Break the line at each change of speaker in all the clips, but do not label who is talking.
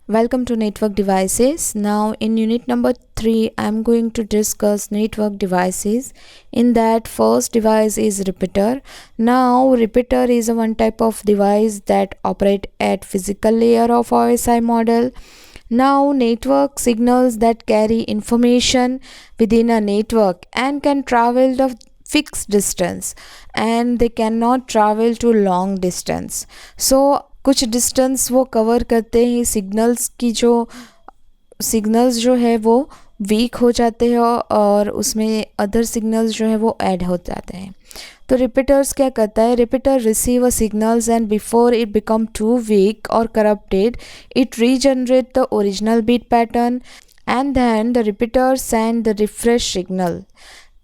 Welcome to network devices. Now in unit number 3 I am going to discuss network devices. In that, first device is repeater. Now repeater is a one type of device that operate at physical layer of OSI model. Now network signals that carry information within a network and can travel the fixed distance, and they cannot travel to long distance. So कुछ distance वो cover करते हैं, signals जो है वो week हो जाते हैं और उसमें अदर सिग्नल्स जो है वो ऐड हो जाते हैं. तो रिपीटर्स क्या करता है, repeater receive a signals and before it become too weak or corrupted it regenerate the original beat pattern and then the repeater send the refresh signal.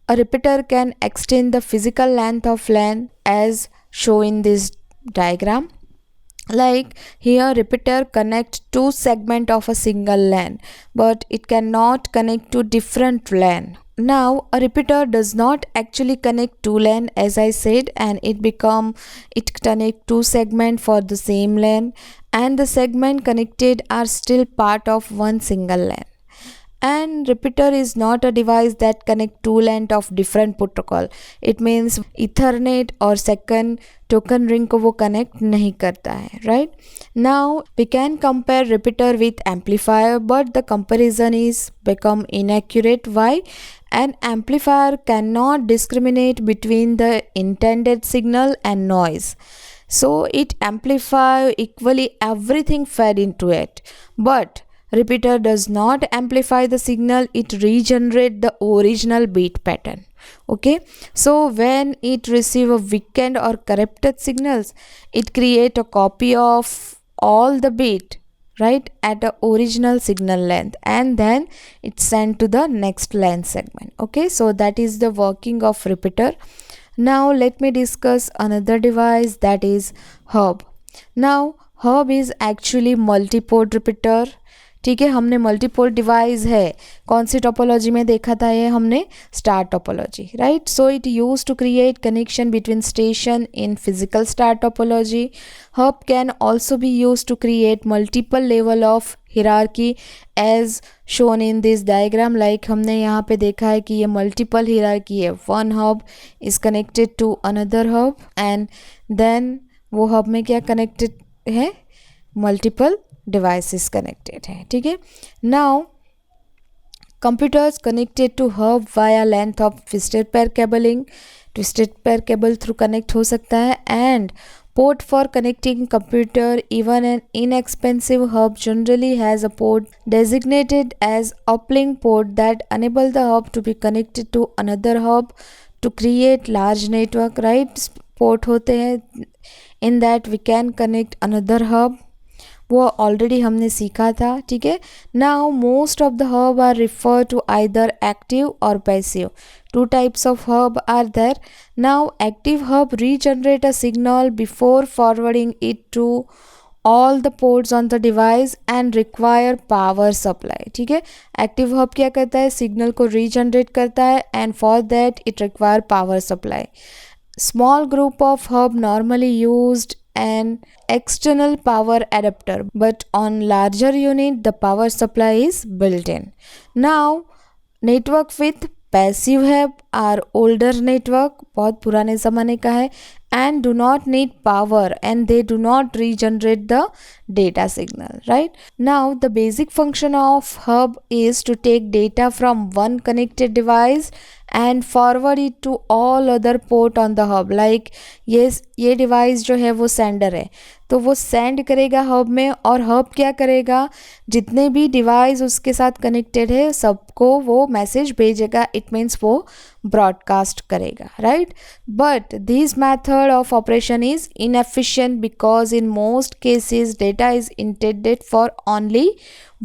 A repeater can extend the physical length of LAN as shown in this diagram. Like here, repeater connect two segment of a single LAN, but it cannot connect to different LAN. Now a repeater does not actually connect two LAN as I said, and it connect two segment for the same LAN, and the segment connected are still part of one single LAN. And repeater is not a device that connect two LAN of different protocol. It means Ethernet और second token ring को वो connect नहीं करता है, right? Now we can compare repeater with amplifier, but the comparison is become inaccurate. Why? An amplifier cannot discriminate between the intended signal and noise, so it amplify equally everything fed into it. But repeater does not amplify the signal, it regenerates the original beat pattern. Okay, so when it receive a weakened or corrupted signals, it create a copy of all the beat, right, at the original signal length, and then it's sent to the next LAN segment. Okay, so that is the working of repeater. Now let me discuss another device, that is hub. Now hub is actually multi-port repeater. ठीक है, हमने multipole device है कौन सी topology में देखा था, ये हमने star topology, right. So it use to create connection between station in physical star topology. Hub can also be use to create multiple level of hierarchy as shown in this diagram. Like हमने यहाँ पे देखा है कि ये multiple hierarchy है. One hub is connected to another hub and then वो hub में क्या कनेक्टेड है, मल्टीपल devices connected है. ठीक है, now computers connected to hub via length of twisted pair cabling. twisted pair cable through connect हो सकता है. and port for connecting computer, even an inexpensive hub generally has a port designated as uplink port that enable the hub to be connected to another hub to create large network, right. port होते हैं, in that we can connect another hub, वो already हमने सीखा था. ठीक है, now most of the hub are refer to either active or passive. Two types of hub are there. Now active hub regenerate a signal before forwarding it to all the ports on the device and require power supply. ठीक है, active hub क्या करता है, signal को regenerate करता है and for that it require power supply. Small group of hub normally used an external power adapter, but on larger unit the power supply is built in. Now network with passive hub are older network, बहुत पुराने ज़माने का है, and do not need power and they do not regenerate the data signal, right. Now the basic function of hub is to take data from one connected device and forward it to all other port on the hub. like ये device जो है वो sender है, तो वो send करेगा hub में, और हब क्या करेगा, जितने भी डिवाइस उसके साथ कनेक्टेड है सबको वो मैसेज भेजेगा. इट मीन्स वो ब्रॉडकास्ट करेगा, right. But this method of operation is inefficient because in most cases data is intended for only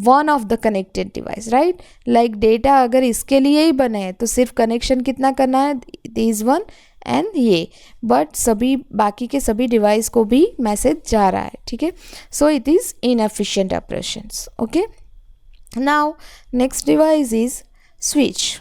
one of the connected device, right. Like data अगर इसके लिए ही बने हैं तो सिर्फ कनेक्शन कितना करना है, दिस वन एंड ये, बट सभी बाकी के सभी डिवाइस को भी मैसेज जा रहा है. ठीक है, so it is inefficient operations. Okay, now next device is switch.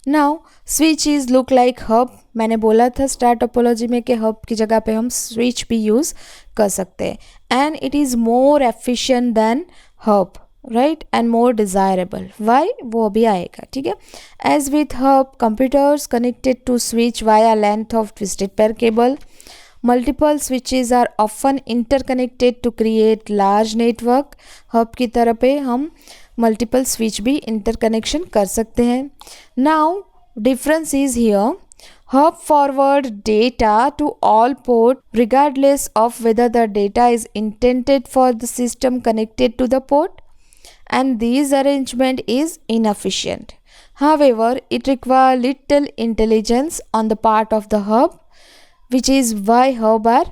Now switch is look like hub मैंने बोला था स्टार टोपोलॉजी में कि हब की जगह पे हम स्विच भी यूज़ कर सकते हैं and it is more efficient than hub, right, and more desirable. Why, वो अभी आएगा, ठीक है। As with hub, computers connected to switch via length of twisted pair cable, multiple switches are often interconnected to create large network. Hub की तरह पे हम multiple switch भी इंटरकनेक्शन कर सकते हैं। Now difference is here, hub forward data to all port regardless of whether the data is intended for the system connected to the port, and this arrangement is inefficient. However, it requires little intelligence on the part of the hub, which is why hub are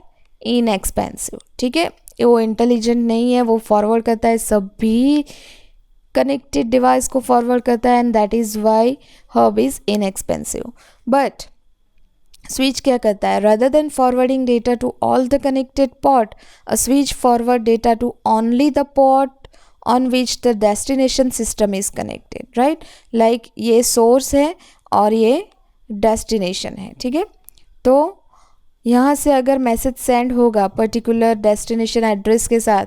inexpensive, ठीक है। वो intelligent नहीं है, वो forward करता है सभी connected device को फॉरवर्ड करता है and that is why hub is inexpensive. But switch क्या करता है, rather than forwarding data to all the connected port, a switch forward data to only the port on which the destination system is connected, right. Like ये source है और ये destination है, ठीक है। तो यहाँ से अगर मैसेज सेंड होगा पर्टिकुलर डेस्टिनेशन एड्रेस के साथ,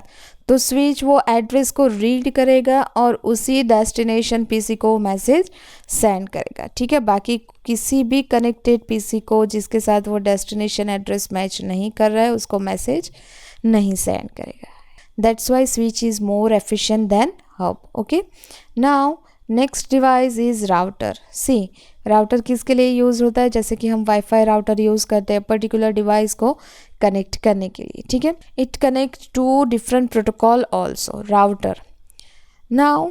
तो स्विच वो एड्रेस को रीड करेगा और उसी डेस्टिनेशन पीसी को मैसेज सेंड करेगा, ठीक है। बाकी किसी भी कनेक्टेड पीसी को जिसके साथ वो डेस्टिनेशन एड्रेस मैच नहीं कर रहा है उसको मैसेज नहीं सेंड करेगा। That's why switch is more efficient than hub, okay. Now next device is router. See, router किसके लिए यूज़ होता है, जैसे कि हम वाईफाई राउटर यूज़ करते हैं पर्टिकुलर डिवाइस को कनेक्ट करने के लिए, ठीक है। It connect to different protocol also, router. Now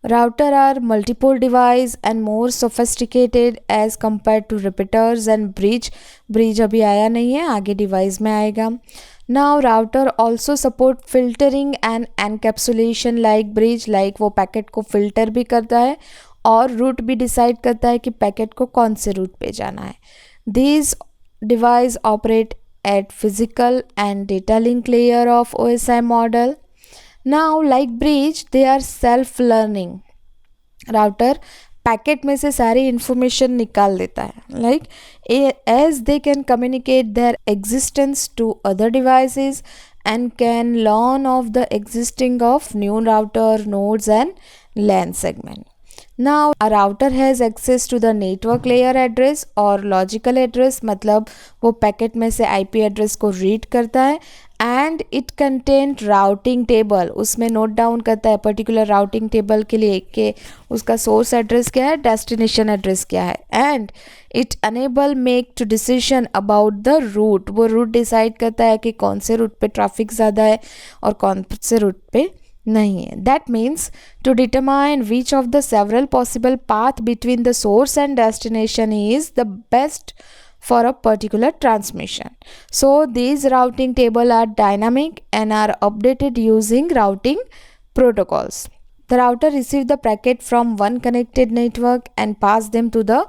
router are multiple device and more sophisticated as compare to repeaters and bridge. Bridge अभी आया नहीं है, आगे डिवाइस में आएगा। Now router also support filtering and encapsulation like bridge, like वो packet को filter भी करता है और रूट भी डिसाइड करता है कि पैकेट को कौन से रूट पे जाना है। This device operate at physical and data link layer of OSI model. Now like bridge, they are self learning. Router packet में से सारी इंफॉर्मेशन निकाल देता है, like as they can communicate their existence to other devices and can learn of the existing of new router nodes and LAN segment. Now a router has access to the network layer address और logical address, मतलब वो packet में से IP address को read करता है and it content routing table, उसमें note down करता है पर्टिकुलर राउटिंग टेबल के लिए कि उसका सोर्स एड्रेस क्या है, डेस्टिनेशन एड्रेस क्या है, and it enable make to decision about the route. वो रूट डिसाइड करता है कि कौन से रूट पे ट्रैफिक ज़्यादा है और कौन से रूट पे नहीं है। That means to determine which of the several possible path between the source and destination is the best for a particular transmission. So these routing table are dynamic and are updated using routing protocols. The router receives the packet from one connected network and pass them to the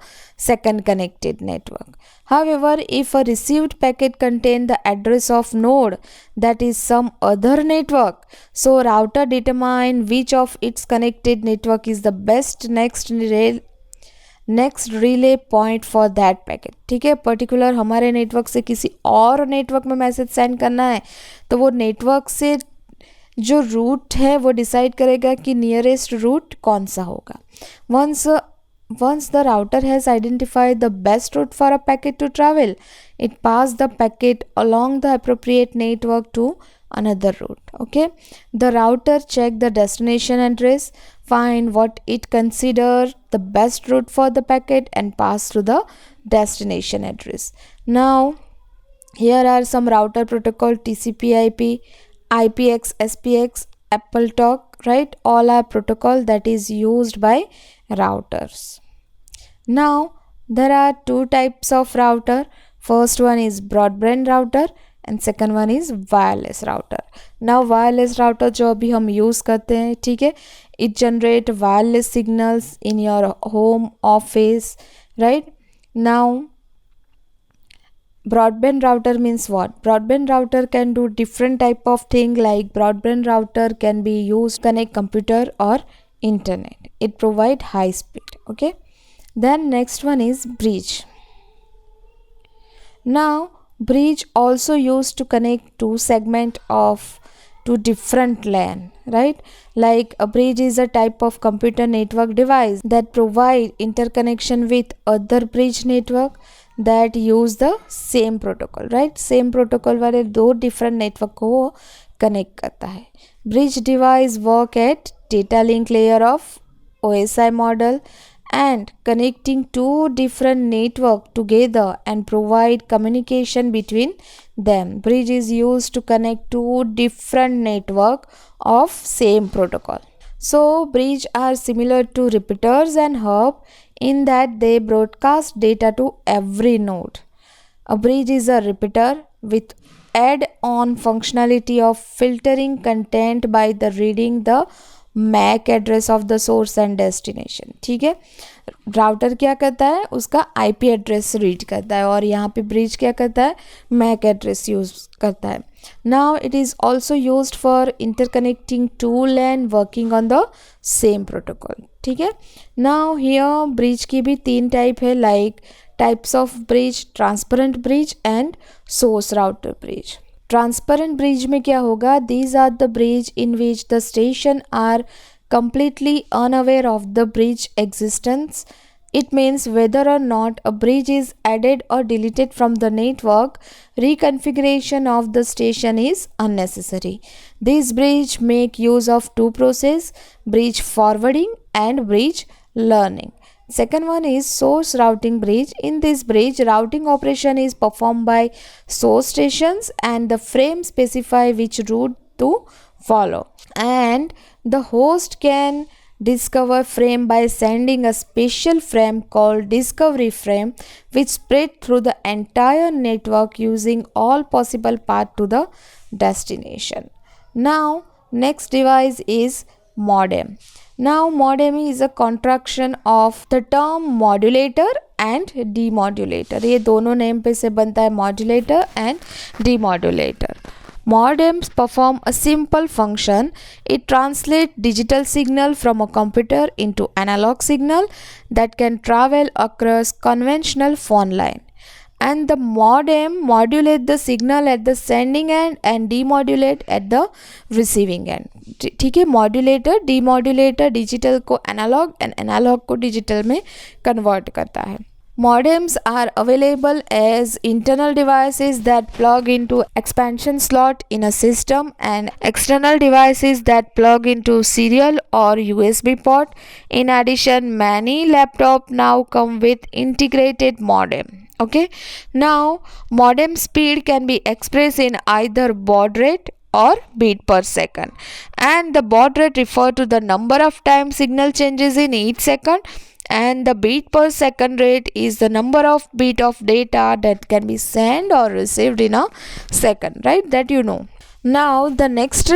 second connected network. However, if a received packet contains the address of node that is some other network, so router determine which of its connected network is the best next relay point for that packet, ठीक है। Particular हमारे network से किसी और network में message send करना है तो वो नेटवर्क से जो रूट है वो डिसाइड करेगा कि नियरेस्ट रूट कौन सा होगा। Once the router has identified the best route for a packet to travel, it pass the packet along the appropriate network to another route. Okay, the router check the destination address, find what it consider the best route for the packet and pass to the destination address. Now here are some router protocol: TCP/IP, IPX, SPX, AppleTalk, right? All are protocol that is used by routers. Now there are two types of router. First one is broadband router and second one is wireless router. Now wireless router जो अभी हम use करते हैं, ठीक है, it generate wireless signals in your home, office, right. Now broadband router means what? Broadband router can do different type of thing, like broadband router can be used to connect computer or internet. It provide high speed. Okay, then next one is bridge. Now, bridge also used to connect two segment of two different LAN, right? Like a bridge is a type of computer network device that provide interconnection with other bridge network that use the same protocol, right? Same protocol वाले दो different network को वो connect करता है. Bridge device work at data link layer of OSI model and connecting two different network together and provide communication between them. Bridge is used to connect two different network of same protocol. So bridge are similar to repeaters and hub in that they broadcast data to every node. A bridge is a repeater with add-on functionality of filtering content by the reading the MAC address of the source and destination. ठीक है, router क्या करता है, उसका IP address read करता है और यहाँ पे ब्रिज क्या करता है, मैक एड्रेस यूज करता है. Now it is also used for interconnecting to LAN working on the same protocol. ठीक है, नाउ हियर ब्रिज की भी तीन टाइप है, like types of bridge, transparent bridge and source router bridge. Transparent bridge में क्या होगा, these are the bridge in which the station are completely unaware of the bridge existence. It means whether or not a bridge is added or deleted from the network, reconfiguration of the station is unnecessary. These bridge make use of two processes, bridge forwarding and bridge learning. Second one is source routing bridge. In this bridge, routing operation is performed by source stations and the frame specify which route to follow. And the host can discover frame by sending a special frame called discovery frame which spread through the entire network using all possible path to the destination. Now next device is modem. Now modem is a contraction of the term modulator and demodulator. ये दोनों name पे से बनता है modulator and demodulator. Modems perform a simple function. It translates digital signal from a computer into analog signal that can travel across conventional phone line. And the modem modulate the signal at the sending end and demodulate at the receiving end. ठीक है, modulator demodulator digital को analog and analog को digital में convert करता है. Modems are available as internal devices that plug into expansion slot in a system and external devices that plug into serial or USB port. In addition, many laptops now come with integrated modem. Okay, now modem speed can be expressed in either baud rate or beat per second, and the baud rate refer to the number of time signal changes in each second, and the beat per second rate is the number of bit of data that can be sent or received in a second, right? That you know. Now the next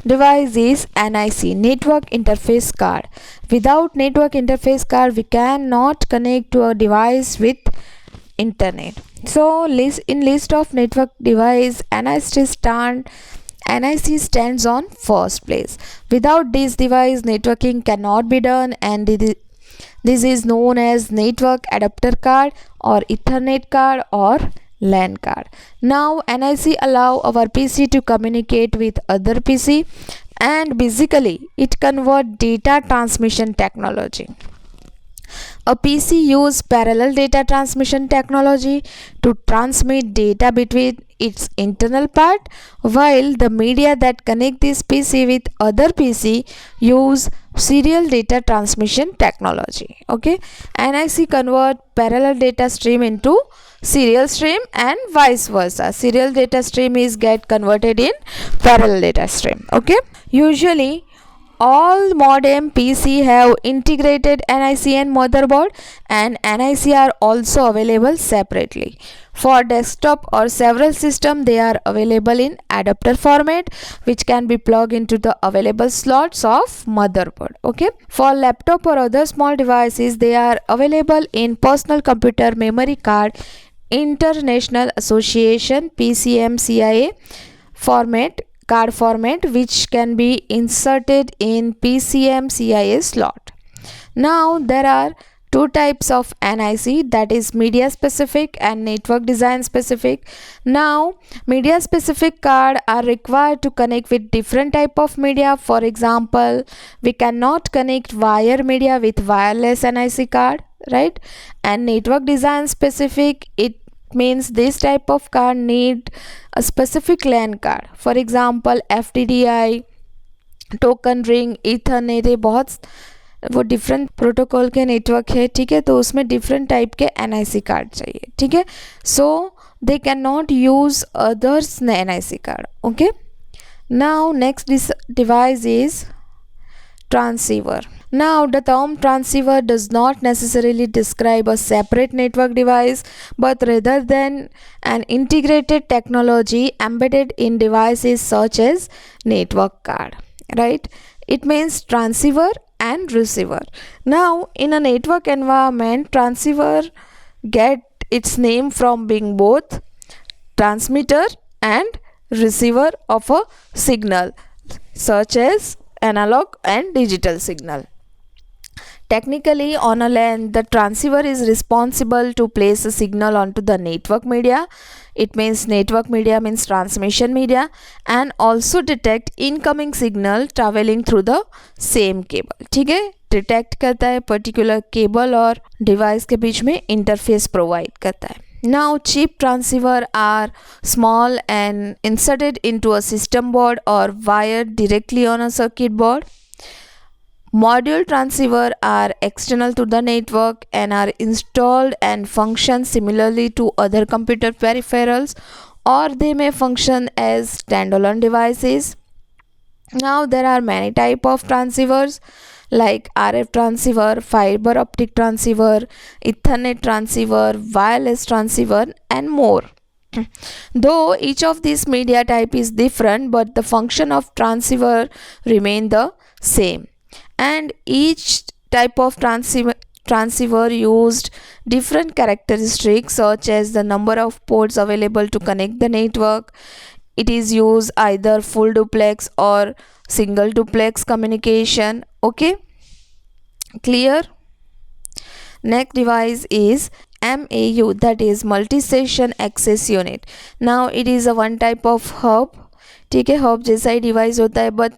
device is NIC, network interface card. Without network interface card we cannot connect to a device with internet. So in list of network device, NIC stands on first place. Without this device networking cannot be done, and this is known as network adapter card or Ethernet card or LAN card. Now NIC allow our PC to communicate with other PC, and basically it convert data transmission technology. A PC use parallel data transmission technology to transmit data between its internal part, while the media that connect this PC with other PC use serial data transmission technology. Okay, NIC convert parallel data stream into serial stream and vice versa. Serial data stream is get converted in parallel data stream. Okay, usually all modem PC have integrated NIC and motherboard, and NIC are also available separately. For desktop or several system they are available in adapter format which can be plugged into the available slots of motherboard. Okay, for laptop or other small devices they are available in personal computer memory card, International Association PCMCIA format, card format, which can be inserted in PCMCIA slot. Now there are two types of NIC, that is media specific and network design specific. Now media specific card are required to connect with different type of media. For example, we cannot connect wire media with wireless NIC card, right? And network design specific, it means this type of card need a specific LAN card. For example, FTDI, token ring, Ethernet, ये बहुत वो different protocol के network है, ठीक है, तो उसमें different type के NIC कार्ड चाहिए, ठीक है. So they can not use others NIC card. Okay, now next device is transceiver. Now the term transceiver does not necessarily describe a separate network device, but rather than an integrated technology embedded in devices such as network card, right? It means transceiver and receiver. Now in a network environment, transceiver get its name from being both transmitter and receiver of a signal such as analog and digital signal. Technically, on a LAN, the transceiver is responsible to place a signal onto the network media. It means network media means transmission media, and also detect incoming signal traveling through the same cable. ठीक है, detect करता है particular cable और device के बीच में interface provide करता है. Now cheap transceiver are small and inserted into a system board or wired directly on a circuit board. Module transceiver are external to the network and are installed and function similarly to other computer peripherals, or they may function as standalone devices. Now there are many type of transceivers like RF transceiver, fiber optic transceiver, Ethernet transceiver, wireless transceiver, and more. Though each of these media type is different, but the function of transceiver remain the same, and each type of transceiver used different characteristics such as the number of ports available to connect the network. It is used either full duplex or single duplex communication. Okay, clear? Next device is MAU, that is multi-session access unit. Now it is a one type of hub. ठीक है, hub जैसा ही device होता है, but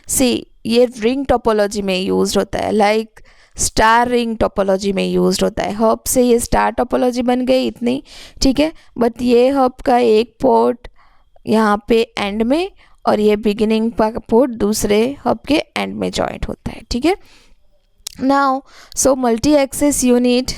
सी ये ring topology में use होता है, like star ring topology में यूज होता है. हब से ये स्टार टोपोलॉजी बन गई इतनी, ठीक है, बट ये हब का एक पोर्ट यहाँ पे एंड में और ये बिगिनिंग का पोर्ट दूसरे हब के एंड में जॉइंट होता है. ठीक है, now so multi access unit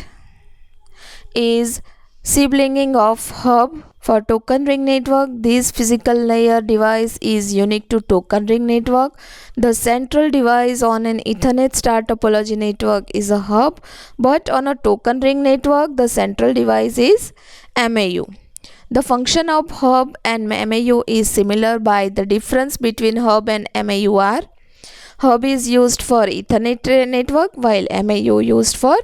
is siblinging of hub. For token ring network, this physical layer device is unique to token ring network. The central device on an Ethernet star topology network is a hub, but on a token ring network, the central device is MAU. The function of hub and MAU is similar, by the difference between hub and MAU are: hub is used for Ethernet network while MAU used for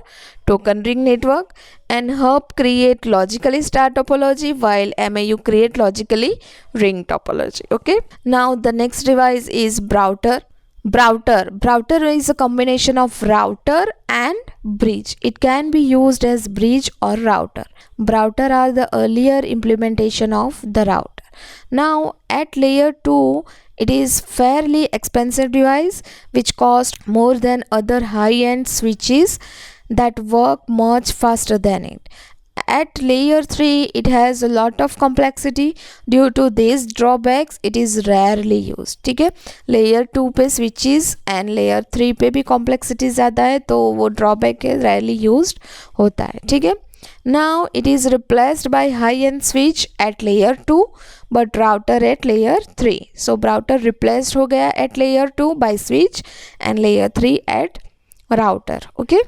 token ring network, and hub create logically star topology while MAU create logically ring topology. Okay, now the next device is router. Router is a combination of router and bridge. It can be used as bridge or router. Router are the earlier implementation of the router. Now at layer 2, it is fairly expensive device which cost more than other high-end switches that work much faster than it. At layer 3, it has a lot of complexity. Due to these drawbacks, it is rarely used. ठीक है, layer 2 पे switches and layer 3 पे भी complexity ज़्यादा है, तो वो drawback है, rarely used होता है. ठीक है, now it is replaced by high-end switch at layer 2 but router at layer 3. So router replaced हो गया at layer 2 by switch and layer 3 at router. Okay,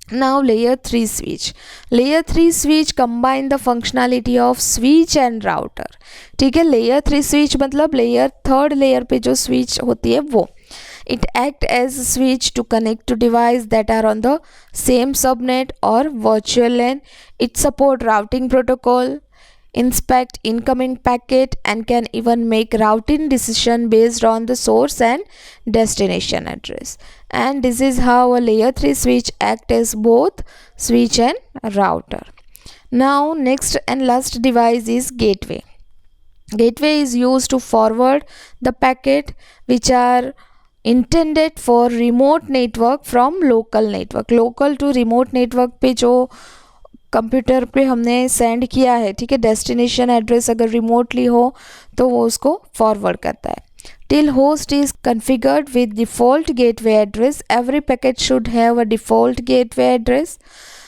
now layer 3 switch. Layer 3 switch combine the functionality of switch and router. ठीक है, layer 3 switch मतलब layer third layer पे जो switch होती है वो. It act as a switch to connect to devices that are on the same subnet or virtual LAN. It support routing protocol. inspect incoming packet, and can even make routing decision based on the source and destination address. And this is how a layer 3 switch acts as both switch and router. Now next and last device is gateway. Gateway is used to forward the packet which are intended for remote network from local network. Local to remote network पे जो computer पे हमने send किया है, ठीक है, destination address अगर remotely हो तो वो उसको फॉरवर्ड करता है. Till host is configured with default gateway address, every packet should have a default gateway address.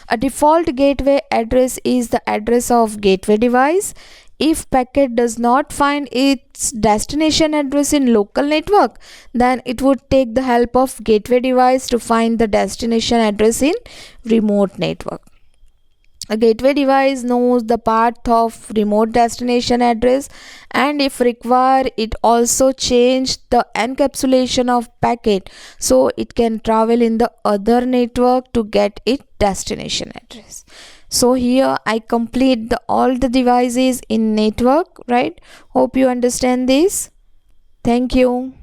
A default gateway address is the address of gateway device. If packet does not find its destination address in local network, then it would take the help of gateway device to find the destination address in remote network. A gateway device knows the path of remote destination address, and if required it also change the encapsulation of packet so it can travel in the other network to get its destination address. So here I complete all the devices in network, right? Hope you understand this. Thank you.